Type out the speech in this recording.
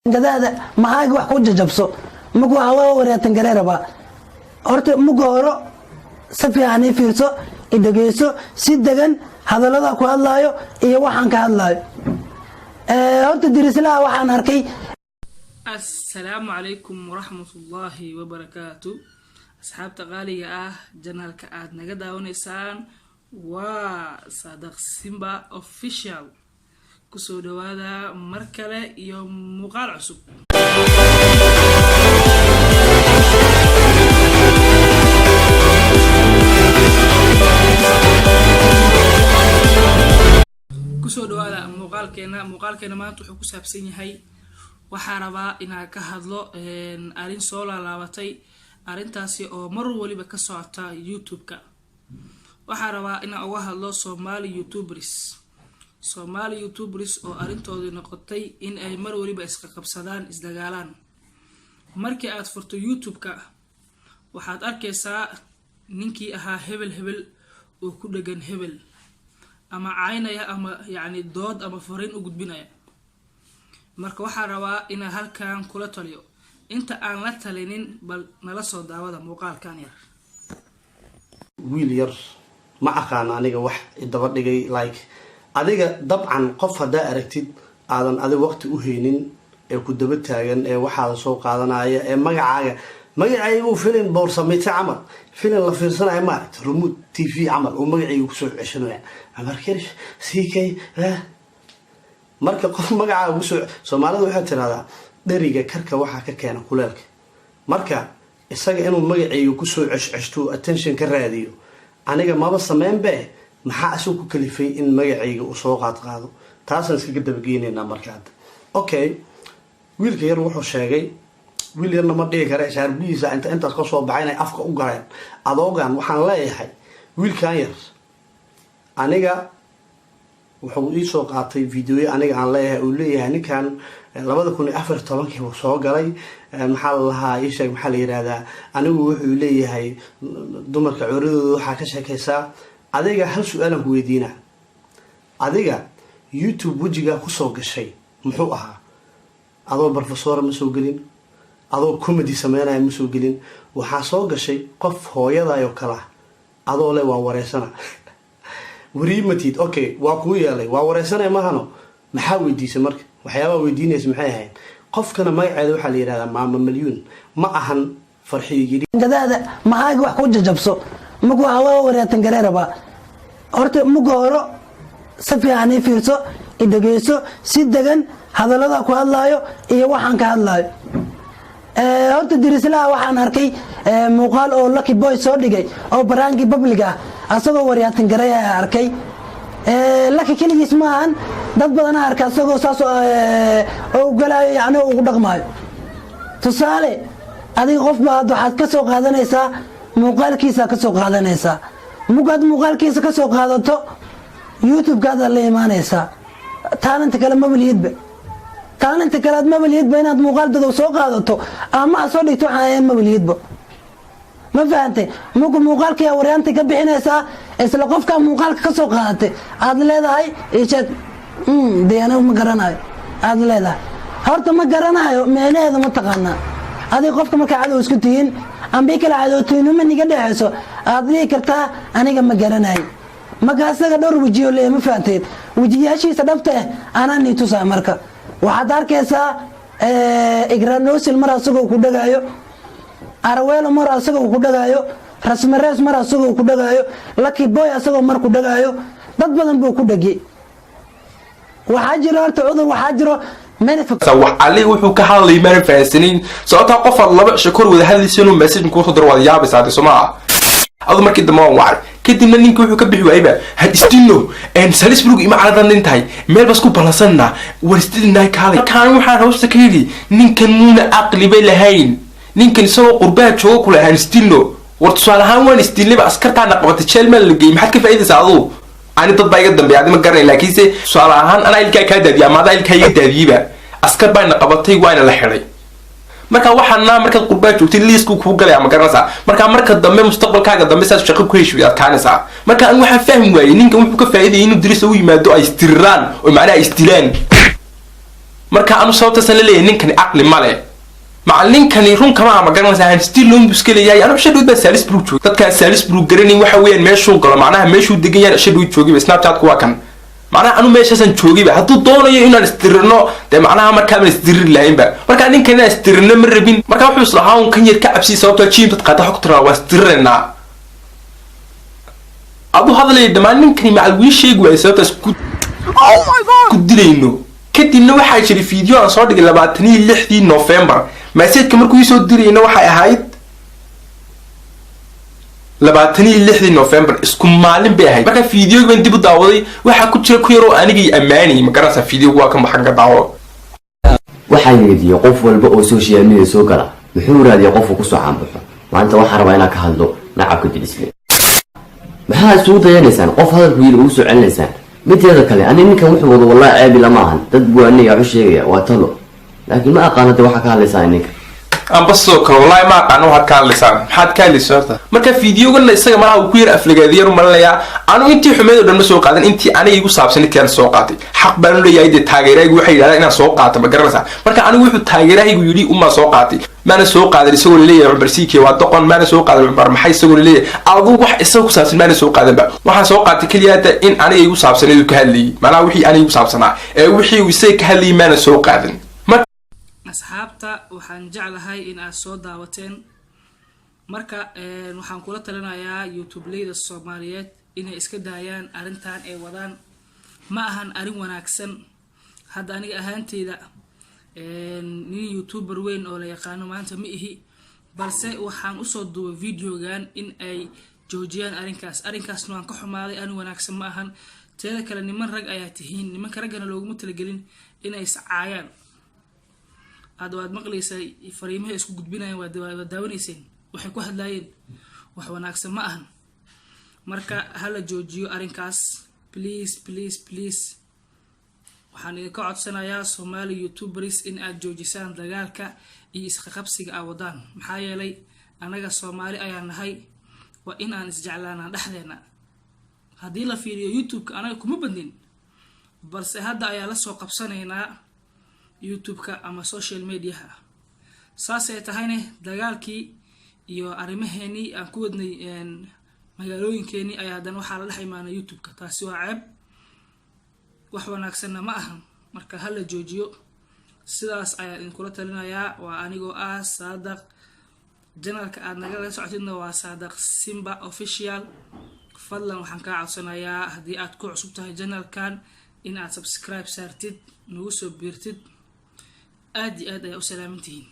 gadaada maxaa wax ku jajabso mugu hawa wareetan gareeraba horta mugu horo safiyan fiirso idageyso si dagan hadalada ku hadlaayo iyo waxaan ka hadlaayo horta dirislaha waxaan arkay. السلام عليكم ورحمة الله وبركاته أصحاب تقالي جنال كأد نجدا ونسان وصادق سيمبا official كسود هذا مركلة يوم مقال عصب كسود هذا مقال كنا ما تحكوا سابسيني هاي waxaan rabaa inaan ka hadlo arin soo laabatay arintaasi oo mar waliba ka socota YouTube-ka. waxaan rabaa inaan uga hadlo Somali YouTubers oo arintoodu noqotay in ay mar waliba iska qabsadaan isdagaalaan. markii aad furto YouTube-ka waxaad arkaysaa ninkii ahaa hebel oo ku dhagan hebel ama caynaya ama yaani dood ama fariin u gudbinaya. marka waxaan rabaa inaan halkan kula taliyo inta aan la talinin bal nala soo daawada muuqaalkan yar. wiil yar ma aqaan aniga wax daba dhigay like adiga dabcan qof hadaa aragtid aadan adiga waqti u haynin ee ku daba taagan ee waxa soo qaadanaya ee magacaygu filim boor sameeyay amal filim la fiirsanayo ma aragtid remote TV amal oo magacaygu ku soo ceshanaya amarkiis CK marka qof magaca ugu soo Soomaalidu waxay tiraahdaa dhariga karka waxa ka keena kuleelka marka isaga inuu magaciiyo ku soo ceshto attention ka raadiyo aniga maba sameynbe maxaa asoo ku kalifay in magaciiga uu soo qaado taasan iska dabageenayna markaad okay wiilka yar wuxuu sheegay wiil yarna ma dhigi kara shaarbiisa intaas ka soo baxay inay afka u galeen adoogan waxaan leeyahay wiilkan yar aniga wuxuu ii soo qaatay video aniga aan leeyahay oo leeyahay ninkan 2014 uu soo galay maxaa la lahaa ii sheeg maxaa la yiraahdaa anigu wuxuu leeyahay dumarka curadooda waxa ka sheekaysaa adiga hal su'aal aan ku weydiinaa adiga YouTube wajiga ku soo gashay muxuu ahaa adoo professor ma soo galin adoo comedy sameynaya ma soo galin waxa soo gashay qof hooyadaayo kala adoo le waa wareysana wariimatid okay waa ku yeelay waa wareysana mahano maxaa weydiisay marka waxyaaba weydiinaysa maxay ahayd qofkana magaceeda waxa la yiraahdaa maama milyuun ma ahan farxiyo gadaada maxaa wax ku jajabso mugu hawa wareetan gareeraba horta mugu horo safiyan fiirso idageyso si dagan hadalada ku hadlaayo iyo waxaan ka hadlaayo horta dirislaha waxaan arkay muuqaal oo Lucky Boy soo dhigay oo baraangi public ah asagoo wareetan gareeya arkay Lucky kaligiis maahan dad badan arka asagoo saas oo galay yaani ugu dhaqmaayo tusaale adiga qof baad waxaad ka soo qaadanaysaa muuqaalkiisa ka soo qaadanaysaa muuqaalkiisa ka soo qaadato YouTube-gaada la imaanaysaa talent kale ma baliyadba inaad muuqaal dad soo qaadato ama soo dhigto waxaan ma baliyadba ma fahamtay muuqaalka wareenta ka bixinaysaa isla qofka muuqaalka ka soo qaadatay aad leedahay isheeg deena ma garanayo aad leedahay horta ma garanayo meelaheeda ma taqaana adiga qofka marka cadow isku tihiin ambi kala cadowtinimo niga dhaxayso aad leey kartaa aniga ma garanayo magaasaga dhowr wajiyo leeyahay ma fahamtay wajiyaashiisa dhabta ana ni tusaa marka waxaad arkaysaa igranosil mar asagoo ku dhagaayo arweelo mar asagoo ku dhagaayo rasmarees mar asagoo ku dhagaayo Lucky Boy asagoo mar ku dhagaayo dad badan buu ku dhagay waxa jiro horta cudur waxa jiro wax ali wuxuu ka hadlay manifesting sababta qof laba shakor wada hadlaysan oo message ku soo dirwada yaabisaad Soomaa adu markii dambe waan kadibna ninka wuxuu ka bixi waayba hadistino en Salisbury ima caladan nintahay meel bas ku balansanna waristidina kaalay kaan waxaan hoosta ka yiri ninkan muuna aqli bay lahayn ninkan soo qurbaa joogo kula hadistino war tusaalahaan waan istilaba askartaana qabatay Chelmel lagay maxad ka faa'iidaysaa adu ani dad baa iga dambeeyay ma garanay laakiin se tusaalahaan ana ilka ka daadiya ama ilka iga daadiyiba askar baa qabatay waana la xiray marka waxaana marka qurbaa joogtay liisku ku galay ama garanaysa marka dambe mustaqbalkaaga dambe saas shaqo ku heshiyo aad kaanaysa marka aan waxa fahmi waayay ninka wuxuu ka faa'iiday inuu diris u yimaado ay istiraan oo macna ay istilaan marka anu sababtaasaan la leeyahay ninkani caqli male macallinkani run kama ama garanaysaa still loo muskil yahay anu shadud baa Salisbury joog dadka Salisbury garanay waxa weeyaan meeshuu galo macnaha meeshuu degan yahay shadud joogay Snapchat ku waa kan macnaha anu meeshaasan joogay hadduu doonayo inaan istirno de macnaha markaa ma isdirir lahaynba marka ninkani istirno ma rabin marka wuxuu islahaa un kan yar ka cabsi sababta jiim dad qaata xogtara waa istirna adu hadalay dhamaan ninkani macal wii sheeg way sababtaas ku oh my god ku dilayno kadibna waxaa jiray video aan soo dhigay 26 November message markuu soo dirayna waxay ahayd 26 November isku maalin bay ahayd marka video gan dib u daawaday waxa ku jira ku yaro anigii amaanay ma garanaysa video waa kan maxan ka daawo waxa yidhi qof walba oo social media soo gala wuxuu raadiyaa qof ku soo caanbaxo maanta waxa rabaa inaan ka hadlo nacabka dilisle maxaa soo dayanaysan qof hadalku yiri uu soo celinaysan mideeda kale ani ninkan wuxuu wado wallahi ceeb lama ahan dad buu aniga u sheegaya waa talo laakiin ma aqaanada waxa ka hadlaysaa ninka aan baso kale wallahi ma aqaan waxa ka hadlaysaa maxaad ka hadlaysaa marka video-gan isaga malaha uu ku yar aflagaadiyay malaya anu intii xumeed oo dhan ma soo qaadan intii aniga igu saabsan intii aan soo qaatay xaq baan u leeyahay de taageeraygu waxay yiraahdaan inaan soo qaato ma garanaysaa marka anigu wuxuu taageeraygu yiri uma soo qaatay maana soo qaadan isagoo leeyahay Umar Siike waa doqon maana soo qaadan Umar maxay isagoo leeyahay adu wax isagu ku saabsan maana soo qaadan ba waxaan soo qaatay kaliya in aniga igu saabsan inuu ka hadlayay malaha wixii aniga igu saabsanaa ee wixii uu isaga ka hadlayay maana soo qaadan asxaabta waxaan jeclahay in aad soo daawateen marka waxaan kula talinayaa YouTube-leyda Soomaaliyeed inay iska daayaan arintan ay wadaan ma ahan arin wanaagsan hadda aniga ahaanteyda nin YouTuber weyn oo la yaqaano maanta ma ihi balse waxaan u soo duubay video-gan in ay joojiyaan arinkaasna waan ka xumaaday aan wanaagsan ma ahan teeda kale niman rag ayaa tihiin nimanka ragana looguma talagelin in ay iscaayaan aad maqlaysay fariimaha isku gudbinayaan waa daawanayseen waxay ku hadlayeen wax wanaagsan ma ahan marka hala joojiyo arinkaas please waxaan idinka codsanayaa Somali YouTubers in aad joojisaan dagaalka iyo isqaqabsiga aad wadaan maxaa yeelay anaga Soomaali ayaan nahay waa in aan isjeclaanaa dhaxdeena haddii la fiiriyo YouTube-ka anaga kuma badnin balse hadda ayaa la soo qabsanaynaa YouTube-ka ama social media saasay tahayne dagaalkii iyo arimaheeni aan ku wadnay magaalooyinkeeni ayaa hadan waxa la dhex imaanay YouTube-ka taasi waa ceeb wax wanaagsan ma ahan marka hala joojiyo sidaas ayaa in kula talinayaa waa anigoo Saadaq channelka aad naga socotidna waa Saadaq Simba official fadlan waxaan ka codsanayaa haddii aad ku cusub tahay channelkan in aad subscribe saartid nagu soo biirtid aad iyo aad ay u salaamantihiin